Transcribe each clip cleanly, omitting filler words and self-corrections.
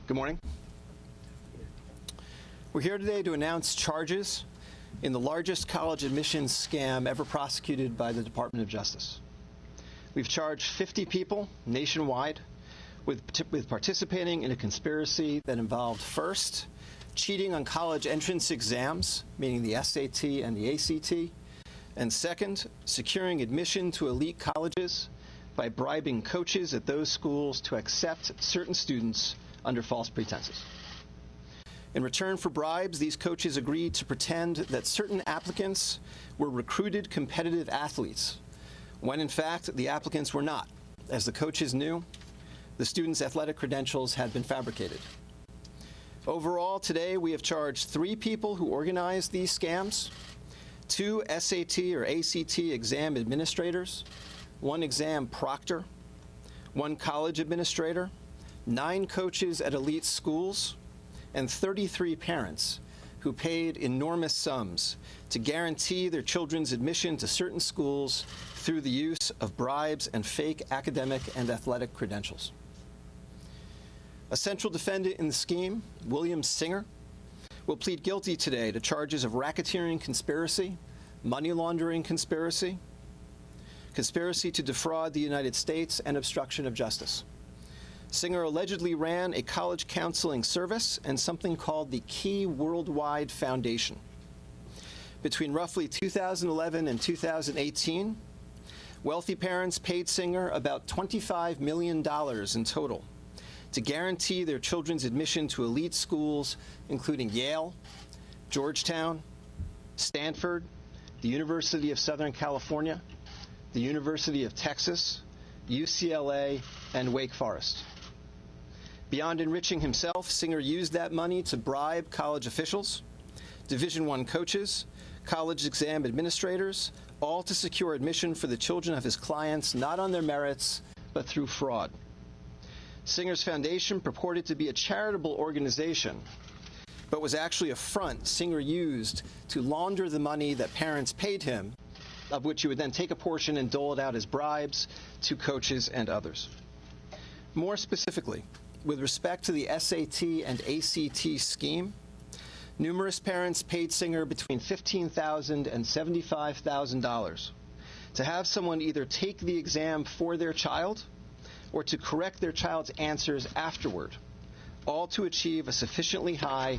Good morning. We're here today to announce charges in the largest college admissions scam ever prosecuted by the Department of Justice. We've charged 50 people nationwide with participating in a conspiracy that involved, first, cheating on college entrance exams, meaning the SAT and the ACT, and second, securing admission to elite colleges by bribing coaches at those schools to accept certain students under false pretenses. In return for bribes, these coaches agreed to pretend that certain applicants were recruited competitive athletes, when in fact the applicants were not. As the coaches knew, the students' athletic credentials had been fabricated. Overall, today we have charged 3 people who organized these scams, 2 SAT or ACT exam administrators, 1 exam proctor, 1 college administrator, 9 coaches at elite schools, and 33 parents who paid enormous sums to guarantee their children's admission to certain schools through the use of bribes and fake academic and athletic credentials. A central defendant in the scheme, William Singer, will plead guilty today to charges of racketeering conspiracy, money laundering conspiracy, conspiracy to defraud the United States, and obstruction of justice. Singer allegedly ran a college counseling service and something called the Key Worldwide Foundation. Between roughly 2011 and 2018, wealthy parents paid Singer about $25 million in total to guarantee their children's admission to elite schools, including Yale, Georgetown, Stanford, the University of Southern California, the University of Texas, UCLA, and Wake Forest. Beyond enriching himself, Singer used that money to bribe college officials, Division I coaches, college exam administrators, all to secure admission for the children of his clients, not on their merits, but through fraud. Singer's foundation purported to be a charitable organization, but was actually a front Singer used to launder the money that parents paid him, of which he would then take a portion and dole it out as bribes to coaches and others. More specifically, with respect to the SAT and ACT scheme, numerous parents paid Singer between $15,000 and $75,000 to have someone either take the exam for their child or to correct their child's answers afterward, all to achieve a sufficiently high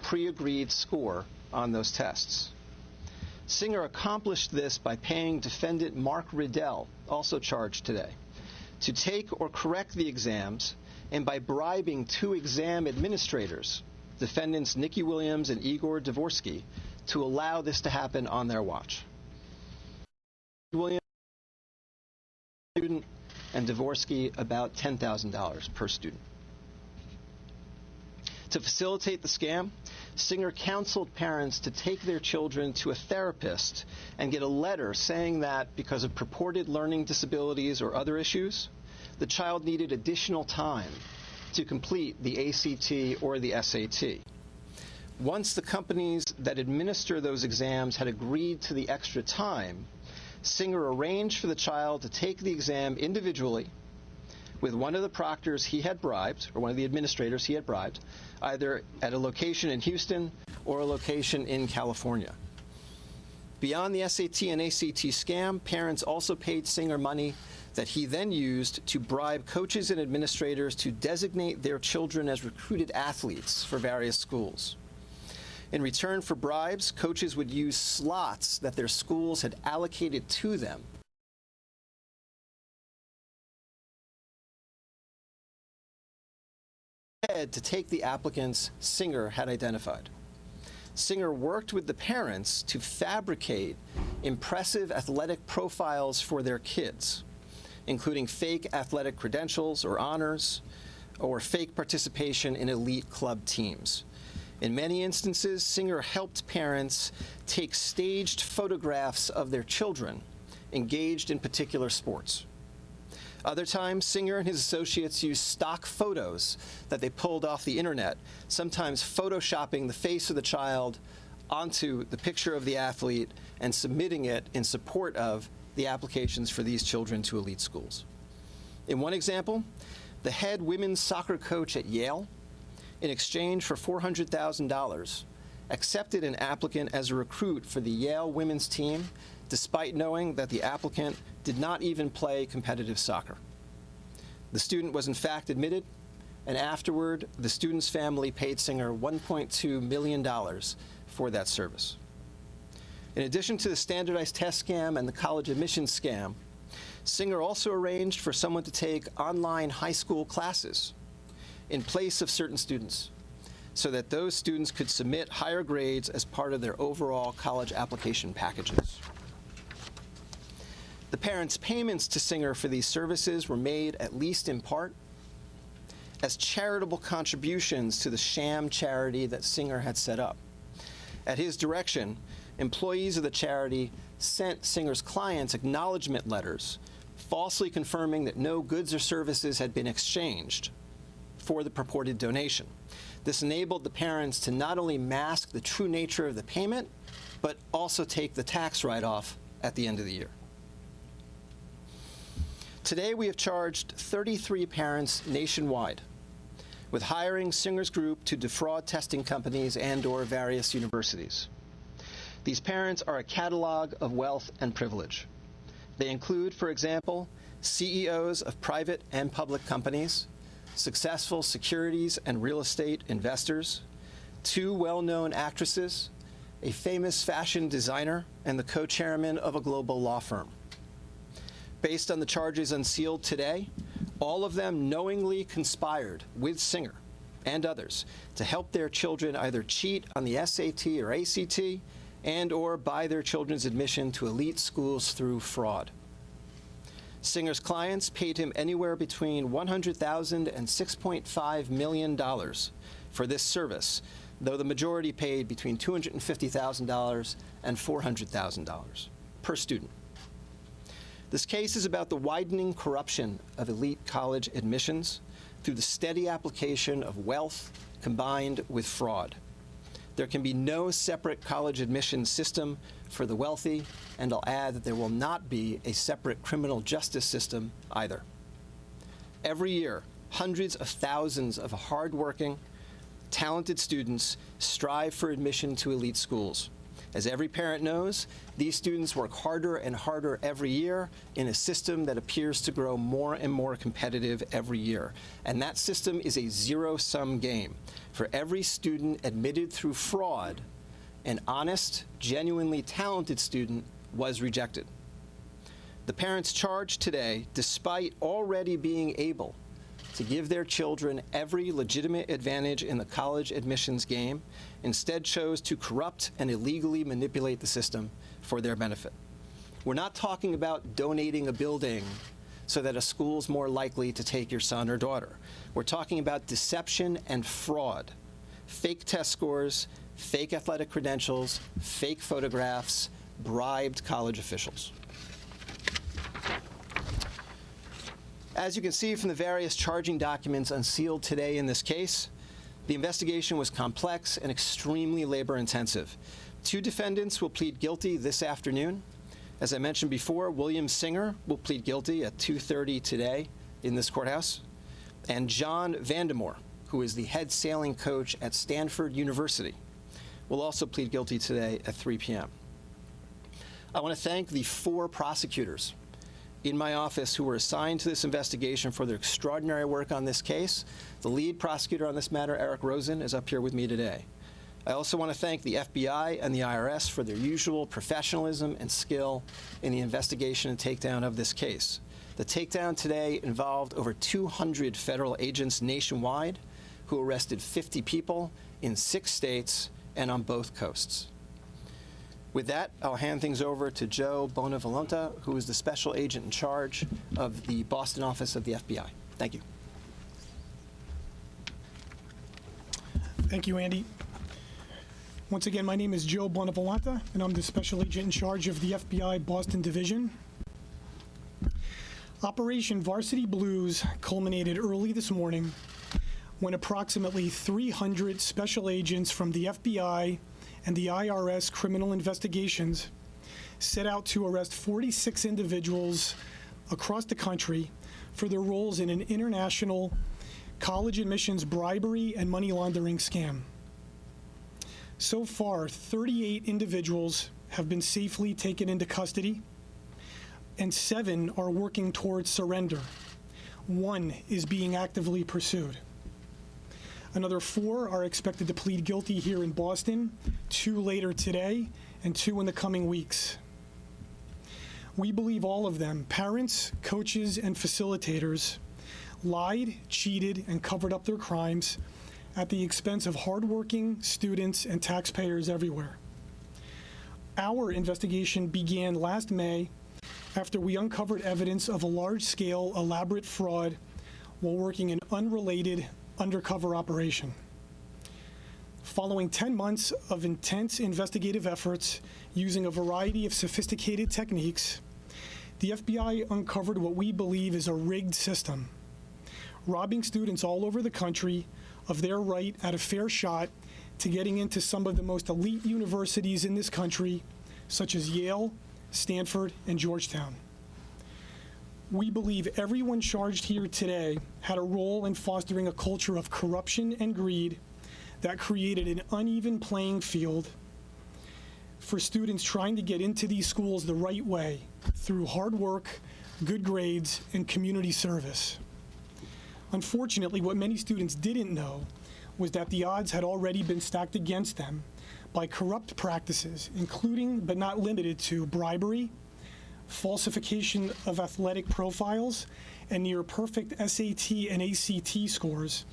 pre-agreed score on those tests. Singer accomplished this by paying defendant Mark Riddell, also charged today, to take or correct the exams, and by bribing 2 exam administrators, defendants Nikki Williams and Igor Dvorsky, to allow this to happen on their watch. Williams, student, and Dvorsky about $10,000 per student. To facilitate the scam, Singer counseled parents to take their children to a therapist and get a letter saying that because of purported learning disabilities or other issues, the child needed additional time to complete the ACT or the SAT. Once the companies that administer those exams had agreed to the extra time, Singer arranged for the child to take the exam individually with one of the proctors he had bribed, or one of the administrators he had bribed, either at a location in Houston or a location in California. Beyond the SAT and ACT scam, parents also paid Singer money that he then used to bribe coaches and administrators to designate their children as recruited athletes for various schools. In return for bribes, coaches would use slots that their schools had allocated to them to take the applicants Singer had identified. Singer worked with the parents to fabricate impressive athletic profiles for their kids, including fake athletic credentials or honors, or fake participation in elite club teams. In many instances, Singer helped parents take staged photographs of their children engaged in particular sports. Other times, Singer and his associates used stock photos that they pulled off the internet, sometimes photoshopping the face of the child onto the picture of the athlete and submitting it in support of the applications for these children to elite schools. In one example, the head women's soccer coach at Yale in exchange for $400,000, accepted an applicant as a recruit for the Yale women's team, despite knowing that the applicant did not even play competitive soccer. The student was in fact admitted, and afterward, the student's family paid Singer $1.2 million for that service. In addition to the standardized test scam and the college admissions scam, Singer also arranged for someone to take online high school classes in place of certain students, so that those students could submit higher grades as part of their overall college application packages. The parents' payments to Singer for these services were made, at least in part, as charitable contributions to the sham charity that Singer had set up. At his direction, employees of the charity sent Singer's clients acknowledgement letters, falsely confirming that no goods or services had been exchanged for the purported donation. This enabled the parents to not only mask the true nature of the payment, but also take the tax write-off at the end of the year. Today, we have charged 33 parents nationwide with hiring Singer's group to defraud testing companies and/or various universities. These parents are a catalog of wealth and privilege. They include, for example, CEOs of private and public companies, successful securities and real estate investors, 2 well-known actresses, a famous fashion designer, and the co-chairman of a global law firm. Based on the charges unsealed today, all of them knowingly conspired with Singer and others to help their children either cheat on the SAT or ACT and/or buy their children's admission to elite schools through fraud. Singer's clients paid him anywhere between $100,000 and $6.5 million for this service, though the majority paid between $250,000 and $400,000 per student. This case is about the widening corruption of elite college admissions through the steady application of wealth combined with fraud. There can be no separate college admissions system for the wealthy, and I'll add that there will not be a separate criminal justice system either. Every year, hundreds of thousands of hardworking, talented students strive for admission to elite schools. As every parent knows, these students work harder and harder every year in a system that appears to grow more and more competitive every year. And that system is a zero-sum game. For every student admitted through fraud, an honest, genuinely talented student was rejected. The parents charged today, despite already being able to give their children every legitimate advantage in the college admissions game, instead chose to corrupt and illegally manipulate the system for their benefit. We're not talking about donating a building so that a school's more likely to take your son or daughter. We're talking about deception and fraud, fake test scores, fake athletic credentials, fake photographs, bribed college officials. As you can see from the various charging documents unsealed today in this case, the investigation was complex and extremely labor-intensive. 2 defendants will plead guilty this afternoon. As I mentioned before, William Singer will plead guilty at 2:30 today in this courthouse, and John Vandemore, who is the head sailing coach at Stanford University, will also plead guilty today at 3 p.m. I want to thank the 4 prosecutors in my office who were assigned to this investigation for their extraordinary work on this case. The lead prosecutor on this matter, Eric Rosen, is up here with me today. I also want to thank the FBI and the IRS for their usual professionalism and skill in the investigation and takedown of this case. The takedown today involved over 200 federal agents nationwide who arrested 50 people in 6 states and on both coasts. With that, I'll hand things over to Joe Bonavolonta, who is the special agent in charge of the Boston office of the FBI. Thank you. Thank you, Andy. Once again, my name is Joe Bonavolonta, and I'm the special agent in charge of the FBI Boston Division. Operation Varsity Blues culminated early this morning when approximately 300 special agents from the FBI and the IRS criminal investigations set out to arrest 46 individuals across the country for their roles in an international college admissions bribery and money laundering scam. So far, 38 individuals have been safely taken into custody, and 7 are working towards surrender. 1 is being actively pursued. Another 4 are expected to plead guilty here in Boston, 2 later today, and 2 in the coming weeks. We believe all of them, parents, coaches, and facilitators, lied, cheated, and covered up their crimes at the expense of hardworking students and taxpayers everywhere. Our investigation began last May after we uncovered evidence of a large-scale, elaborate fraud while working an unrelated undercover operation. Following 10 months of intense investigative efforts using a variety of sophisticated techniques, the FBI uncovered what we believe is a rigged system, robbing students all over the country of their right at a fair shot to getting into some of the most elite universities in this country, such as Yale, Stanford, and Georgetown. We believe everyone charged here today had a role in fostering a culture of corruption and greed that created an uneven playing field for students trying to get into these schools the right way through hard work, good grades, and community service. Unfortunately, what many students didn't know was that the odds had already been stacked against them by corrupt practices, including but not limited to bribery, falsification of athletic profiles, and near perfect SAT and ACT scores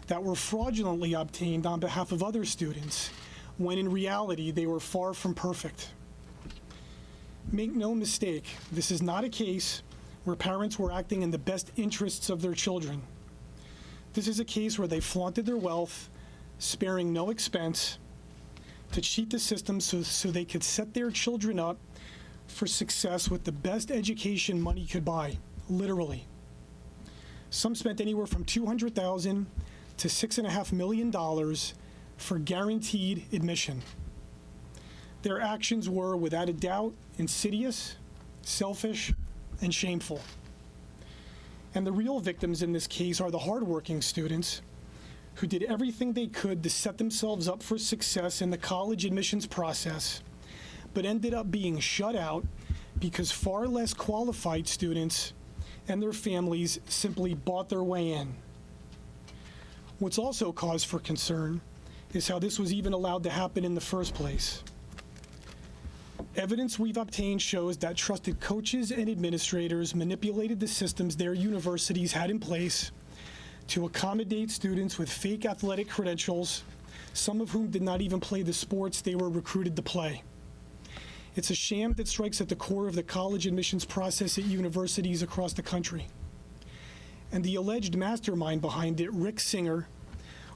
that were fraudulently obtained on behalf of other students, when in reality they were far from perfect. Make no mistake, this is not a case where parents were acting in the best interests of their children. This is a case where they flaunted their wealth, sparing no expense, to cheat the system so they could set their children up for success with the best education money could buy, literally. Some spent anywhere from $200,000 to $6.5 million for guaranteed admission. Their actions were, without a doubt, insidious, selfish, and shameful. And the real victims in this case are the hardworking students who did everything they could to set themselves up for success in the college admissions process, but ended up being shut out because far less qualified students and their families simply bought their way in. What's also cause for concern is how this was even allowed to happen in the first place. Evidence we've obtained shows that trusted coaches and administrators manipulated the systems their universities had in place to accommodate students with fake athletic credentials, some of whom did not even play the sports they were recruited to play. It's a sham that strikes at the core of the college admissions process at universities across the country. And the alleged mastermind behind it, Rick Singer,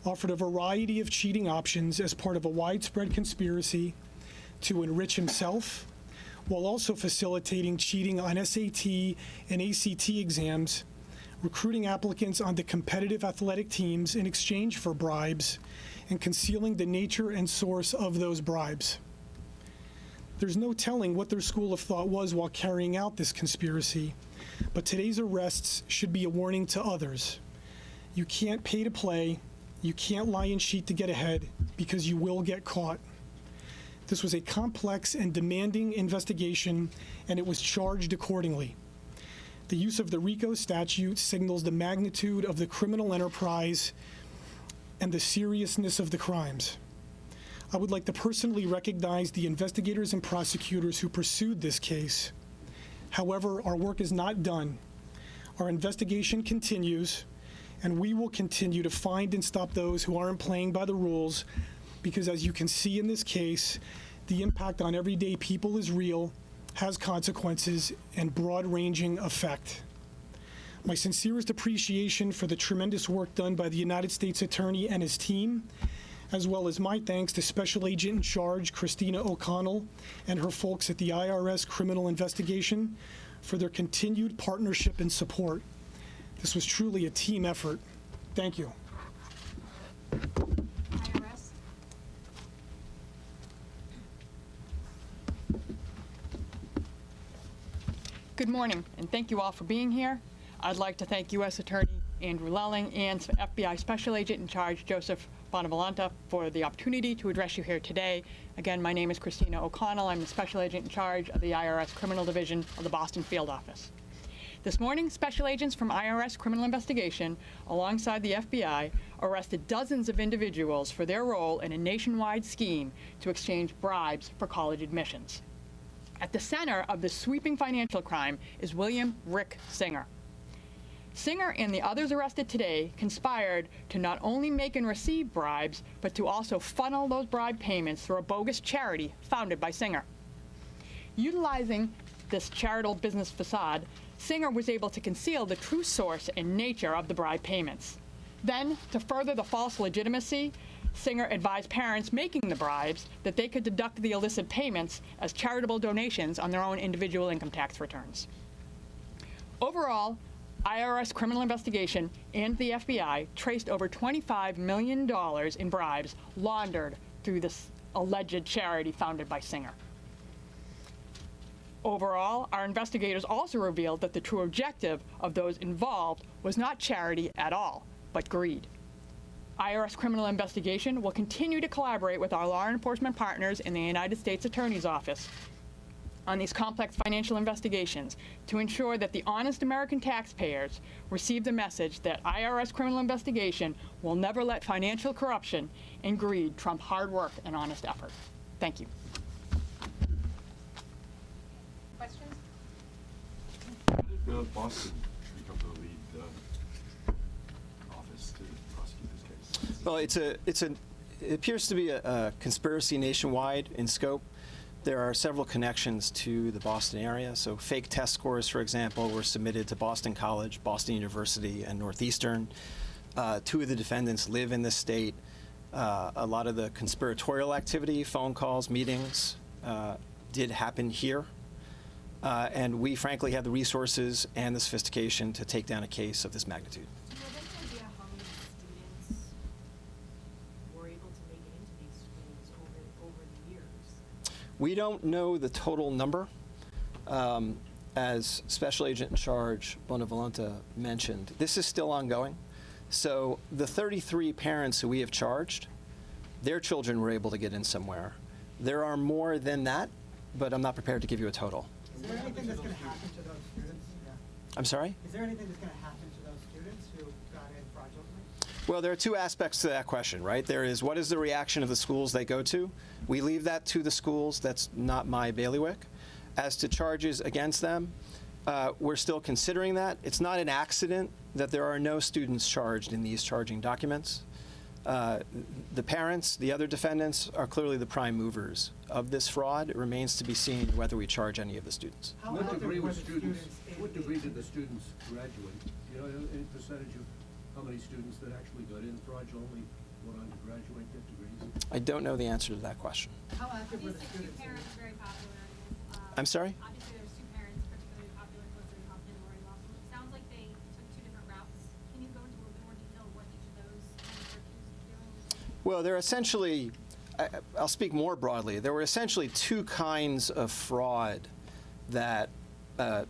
offered a variety of cheating options as part of a widespread conspiracy to enrich himself, while also facilitating cheating on SAT and ACT exams, recruiting applicants onto competitive athletic teams in exchange for bribes, and concealing the nature and source of those bribes. There's no telling what their school of thought was while carrying out this conspiracy, but today's arrests should be a warning to others. You can't pay to play, you can't lie and cheat to get ahead, because you will get caught. This was a complex and demanding investigation, and it was charged accordingly. The use of the RICO statute signals the magnitude of the criminal enterprise and the seriousness of the crimes. I would like to personally recognize the investigators and prosecutors who pursued this case. However, our work is not done. Our investigation continues, and we will continue to find and stop those who aren't playing by the rules, because as you can see in this case, the impact on everyday people is real, has consequences, and broad-ranging effect. My sincerest appreciation for the tremendous work done by the United States Attorney and his team, as well as my thanks to Special Agent in Charge Christina O'Connell and her folks at the IRS Criminal Investigation for their continued partnership and support. This was truly a team effort. Thank you. IRS. Good morning, and thank you all for being here. I'd like to thank U.S. Attorney Andrew Lelling, and FBI Special Agent in Charge, Joseph Bonavolenta, for the opportunity to address you here today. Again, my name is Christina O'Connell. I'm the Special Agent in Charge of the IRS Criminal Division of the Boston Field Office. This morning, special agents from IRS Criminal Investigation, alongside the FBI, arrested dozens of individuals for their role in a nationwide scheme to exchange bribes for college admissions. At the center of this sweeping financial crime is William Rick Singer. Singer and the others arrested today conspired to not only make and receive bribes, but to also funnel those bribe payments through a bogus charity founded by Singer. Utilizing this charitable business facade, Singer was able to conceal the true source and nature of the bribe payments. Then, to further the false legitimacy, Singer advised parents making the bribes that they could deduct the illicit payments as charitable donations on their own individual income tax returns. Overall, IRS Criminal Investigation and the FBI traced over $25 million in bribes laundered through this alleged charity founded by Singer. Overall, our investigators also revealed that the true objective of those involved was not charity at all, but greed. IRS Criminal Investigation will continue to collaborate with our law enforcement partners in the United States Attorney's Office on these complex financial investigations to ensure that the honest American taxpayers receive the message that IRS Criminal Investigation will never let financial corruption and greed trump hard work and honest effort. Thank you. Questions? How did Boston become the lead office to prosecute this case? Well, it appears to be a conspiracy nationwide in scope. There are several connections to the Boston area. So fake test scores, for example, were submitted to Boston College, Boston University, and Northeastern. Two of the defendants live in this state. A lot of the conspiratorial activity, phone calls, meetings, did happen here. And we, frankly, have the resources and the sophistication to take down a case of this magnitude. Do you have any idea how many students were able to make it into these schools over the years? We don't know the total number. As Special Agent in Charge Bonavolenta mentioned, this is still ongoing. So the 33 parents who we have charged, their children were able to get in somewhere. There are more than that, but I'm not prepared to give you a total. Is there anything that's going to happen to those students? Yeah. I'm sorry? Is there anything that's going to happen to those students who got in fraudulently? Well, there are two aspects to that question, right? There is, what is the reaction of the schools they go to? We leave that to the schools. That's not my bailiwick. As to charges against them, we're still considering that. It's not an accident that there are no students charged in these charging documents. The parents, the other defendants, are clearly the prime movers of this fraud. It remains to be seen whether we charge any of the students. What degree were students? What degree did the students graduate? Do you know any percentage of how many students that actually got in fraudulently went on to graduate, get degrees? I don't know the answer to that question. How active were the Obviously, two students? parents are very popular. I'm sorry? Obviously, there's two parents particularly popular, closer to Huffman or in Loughlin. It sounds like they took two different routes. Can you go into a little bit more detail of what each of those parents are accused of doing? Well, they're essentially, I'll speak more broadly. There were essentially two kinds of fraud that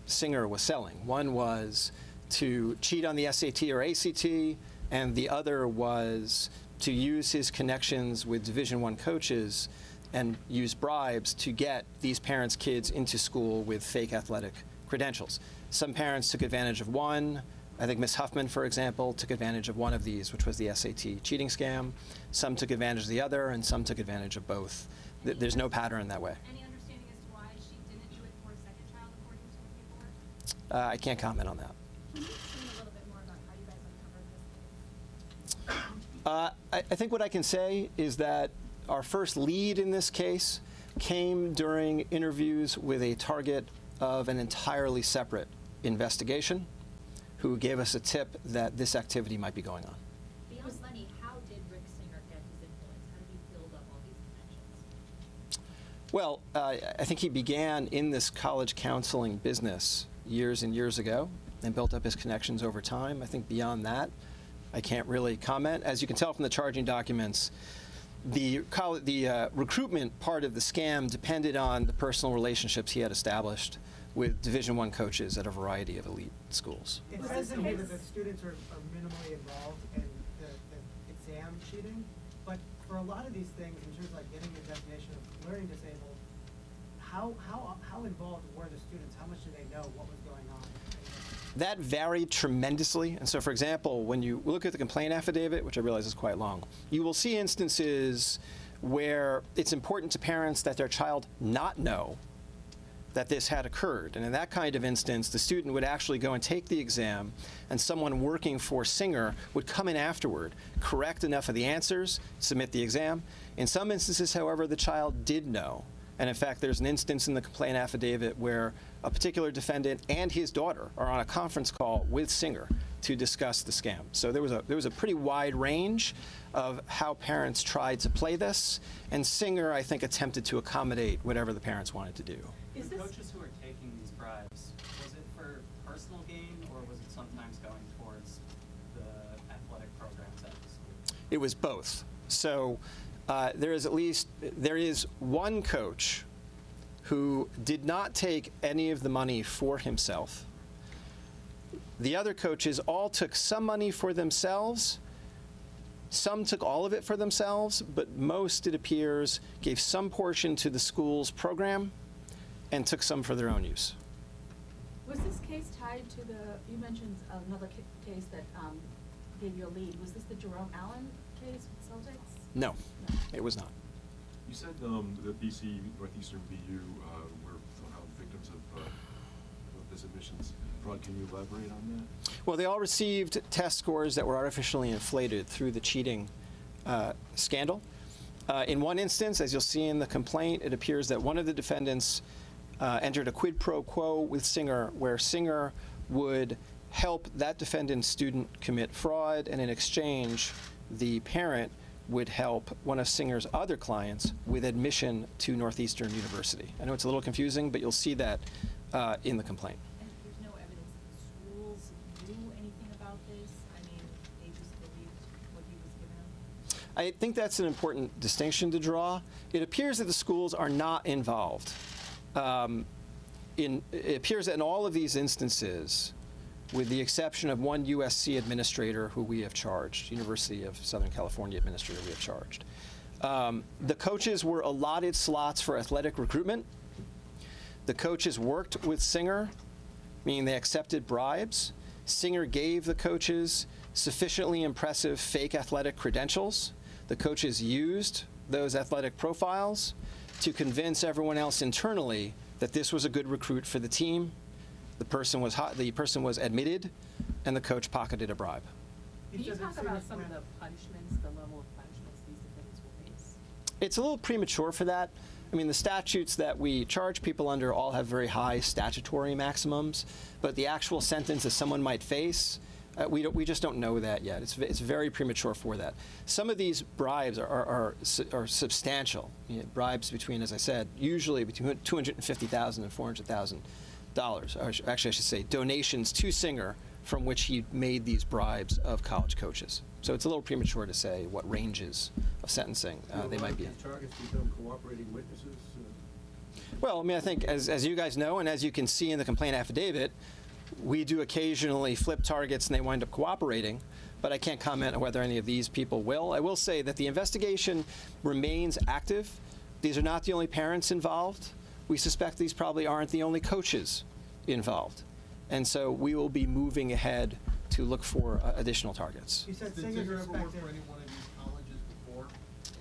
Singer was selling. One was to cheat on the SAT or ACT, and the other was to use his connections with Division I coaches and use bribes to get these parents' kids into school with fake athletic credentials. Some parents took advantage of one. I think Ms. Huffman, for example, took advantage of one of these, which was the SAT cheating scam. Some took advantage of the other, and some took advantage of both. There's no pattern that way. Any understanding as to why she didn't do it for a second child according to the paperwork? I can't comment on that. Can you explain a little bit more about how you guys uncovered this case? I think what I can say is that our first lead in this case came during interviews with a target of an entirely separate investigation who gave us a tip that this activity might be going on. Beyond money, how did Rick Singer get his influence? How did he build up all these connections? Well, I think he began in this college counseling business years and years ago and built up his connections over time. I think beyond that, I can't really comment. As you can tell from the charging documents, the recruitment part of the scam depended on the personal relationships he had established with Division I coaches at a variety of elite schools. It says in here that the students are minimally involved in the exam cheating, but for a lot of these things, in terms of like getting the definition of learning disabled, how involved were the students? How much did they know what was going on? That varied tremendously. And so, for example, when you look at the complaint affidavit, which I realize is quite long, you will see instances where it's important to parents that their child not know that this had occurred. And in that kind of instance, the student would actually go and take the exam, and someone working for Singer would come in afterward, correct enough of the answers, submit the exam. In some instances, however, the child did know. And in fact, there's an instance in the complaint affidavit where a particular defendant and his daughter are on a conference call with Singer to discuss the scam. So there was a pretty wide range of how parents tried to play this, and Singer, I think, attempted to accommodate whatever the parents wanted to do. The coaches who are taking these bribes, was it for personal gain, or was it sometimes going towards the athletic programs at the school? It was both. So there is one coach who did not take any of the money for himself. The other coaches all took some money for themselves. Some took all of it for themselves, but most, it appears, gave some portion to the school's program and took some for their own use. Was this case tied to you mentioned another case that gave you a lead. Was this the Jerome Allen case with Celtics? No, it was not. You said the BC Northeastern BU were somehow victims of this admissions fraud. Can you elaborate on that? Well, they all received test scores that were artificially inflated through the cheating scandal. In one instance, as you'll see in the complaint, it appears that one of the defendants entered a quid pro quo with Singer, where Singer would help that defendant's student commit fraud, and in exchange, the parent would help one of Singer's other clients with admission to Northeastern University. I know it's a little confusing, but you'll see that in the complaint. And there's no evidence that the schools knew anything about this? I mean, they just believed what he was giving them? I think that's an important distinction to draw. It appears that the schools are not involved. It appears that in all of these instances, with the exception of one USC administrator who we have charged, University of Southern California administrator we have charged, the coaches were allotted slots for athletic recruitment. The coaches worked with Singer, meaning they accepted bribes. Singer gave the coaches sufficiently impressive fake athletic credentials. The coaches used those athletic profiles to convince everyone else internally that this was a good recruit for the team. The person was admitted, and the coach pocketed a bribe. Can you talk about some of the punishments, the level of punishments these defendants will face? It's a little premature for that. I mean, the statutes that we charge people under all have very high statutory maximums, but the actual sentence that someone might face, we just don't know that yet. It's very premature for that. Some of these bribes are substantial. You know, bribes between, as I said, usually between $250,000 and $400,000. Or actually, I should say donations to Singer from which he made these bribes of college coaches. So it's a little premature to say what ranges of sentencing they might be in. Do targets become cooperating witnesses? Well, I mean, I think as you guys know, and as you can see in the complaint affidavit, we do occasionally flip targets and they wind up cooperating, but I can't comment on whether any of these people will. I will say that the investigation remains active. These are not the only parents involved. We suspect these probably aren't the only coaches involved. And so we will be moving ahead to look for additional targets. You said Did Singer's Singer ever work respected. for any one of these colleges before?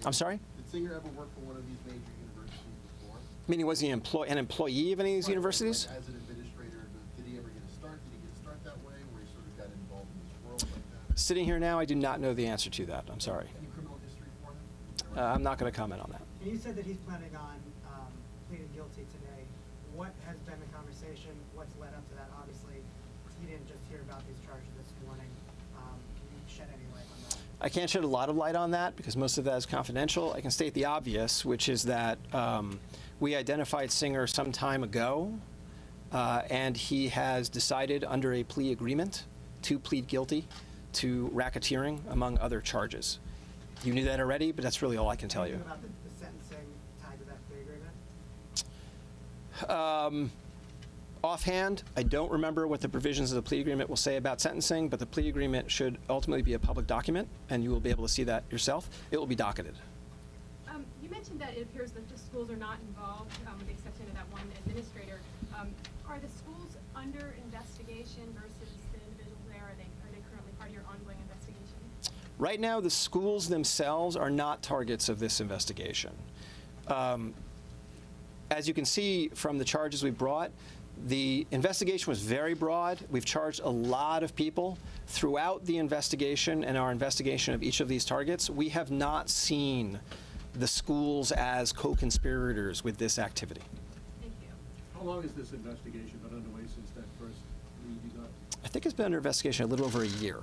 I'm sorry? Did Singer ever work for one of these major universities before? Meaning, was he an employee of any of these Right, universities? Like as an administrator, did he ever get a start? Did he get a start that way, where he sort of got involved in this world like that? Sitting here now, I do not know the answer to that. I'm sorry. Any criminal history for him? I'm not going to comment on that. And you said that he's planning on pleading guilty today. What has been the conversation? What's led up to that? Obviously, you didn't just hear about these charges this morning. Can you shed any light on that? I can't shed a lot of light on that because most of that is confidential. I can state the obvious, which is that we identified Singer some time ago, and he has decided under a plea agreement to plead guilty to racketeering, among other charges. You knew that already, but that's really all I can tell you. Anything about the sentencing tied to that plea agreement? Offhand, I don't remember what the provisions of the plea agreement will say about sentencing, but the plea agreement should ultimately be a public document, and you will be able to see that yourself. It will be docketed. You mentioned that it appears that the schools are not involved, with the exception of that one administrator. Are the schools under investigation versus the individuals there? Are they currently part of your ongoing investigation? Right now, the schools themselves are not targets of this investigation. As you can see from the charges we brought, the investigation was very broad. We've charged a lot of people throughout the investigation and our investigation of each of these targets. We have not seen the schools as co-conspirators with this activity. Thank you. How long has this investigation been underway since that first lead you got? I think it's been under investigation a little over a year.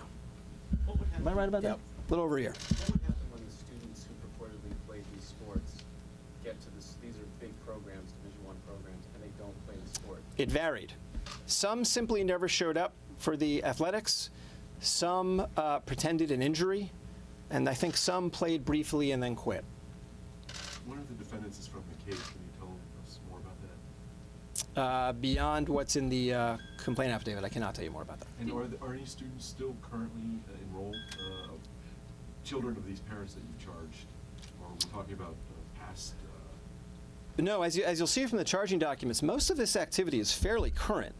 Am I right about that? A little over a year. What would happen when the students who purportedly played these sports get to this? These are big programs, Division I programs, and they don't play the sport. It varied. Some simply never showed up for the athletics. Some pretended an injury. And I think some played briefly and then quit. One of the defendants is from the case. Can you tell us more about that? Beyond what's in the complaint affidavit, I cannot tell you more about that. And are any students still currently enrolled? Children of these parents that you charged? Or are we talking about past? No, as you'll see from the charging documents, most of this activity is fairly current.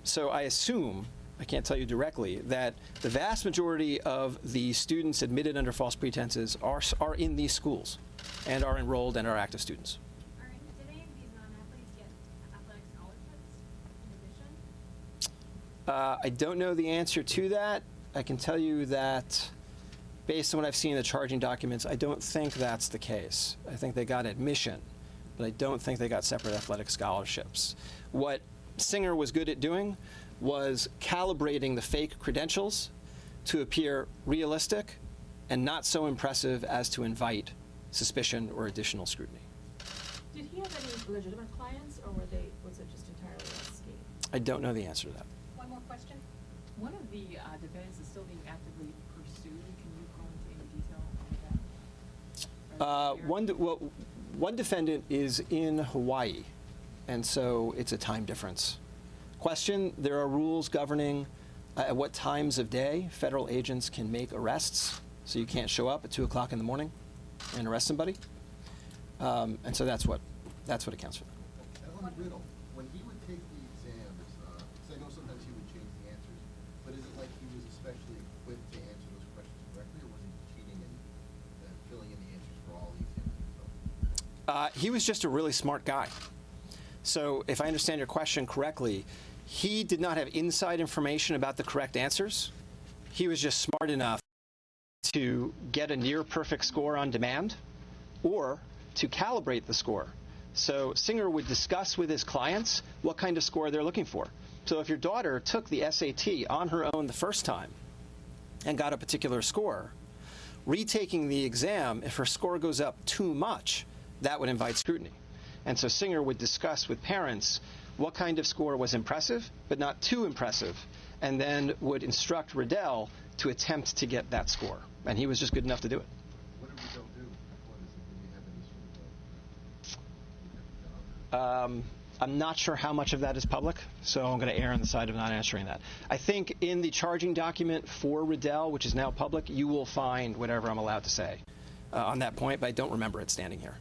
So I assume, I can't tell you directly, that the vast majority of the students admitted under false pretenses are in these schools and are enrolled and are active students. All right. Did any of these non-athletes get athletic scholarships in addition? I don't know the answer to that. I can tell you that based on what I've seen in the charging documents, I don't think that's the case. I think they got admission, but I don't think they got separate athletic scholarships. What Singer was good at doing was calibrating the fake credentials to appear realistic and not so impressive as to invite suspicion or additional scrutiny. Did he have any legitimate clients, or was it just entirely a scheme? I don't know the answer to that. One more question. One of the defendants is still being actively pursued. Can you go into any detail on that? One defendant is in Hawaii, and so it's a time difference. Question, there are rules governing at what times of day federal agents can make arrests, so you can't show up at 2 o'clock in the morning and arrest somebody. And so that's what accounts for that. And on Riddle, when he would take the exams, because I know sometimes he would change the answers, but is it like he was especially equipped to answer those questions correctly, or was he cheating and filling in the answers for all the exams? He was just a really smart guy. So if I understand your question correctly, he did not have inside information about the correct answers. He was just smart enough to get a near perfect score on demand or to calibrate the score. So Singer would discuss with his clients what kind of score they're looking for. So if your daughter took the SAT on her own the first time and got a particular score, retaking the exam, if her score goes up too much, that would invite scrutiny. And so Singer would discuss with parents what kind of score was impressive, but not too impressive, and then would instruct Riddell to attempt to get that score. And he was just good enough to do it. What did Riddell do? Did he have any sort of I'm not sure how much of that is public, so I'm going to err on the side of not answering that. I think in the charging document for Riddell, which is now public, you will find whatever I'm allowed to say on that point, but I don't remember it standing here.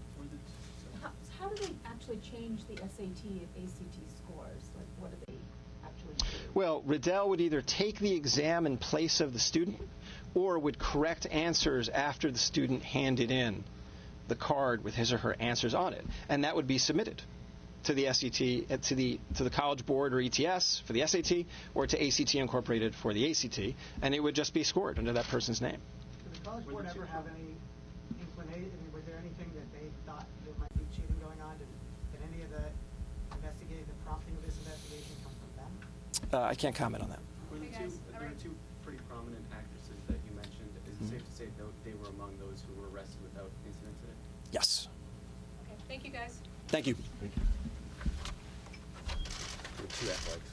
How do they actually change the SAT and ACT scores? Like, what do they actually do? Well, Riddell would either take the exam in place of the student or would correct answers after the student handed in the card with his or her answers on it. And that would be submitted to the SAT, to the College Board or ETS for the SAT, or to ACT Incorporated for the ACT, and it would just be scored under that person's name. Did the College Board ever have any inclination? I mean, was there anything that they thought there might be cheating going on? Did any of the prompting of this investigation come from them? I can't comment on that. There are two pretty prominent actresses that you mentioned. Is it safe to say they were among those who were arrested without incident today? Yes. Okay, thank you guys. Thank you. Thank you. There were two athletics.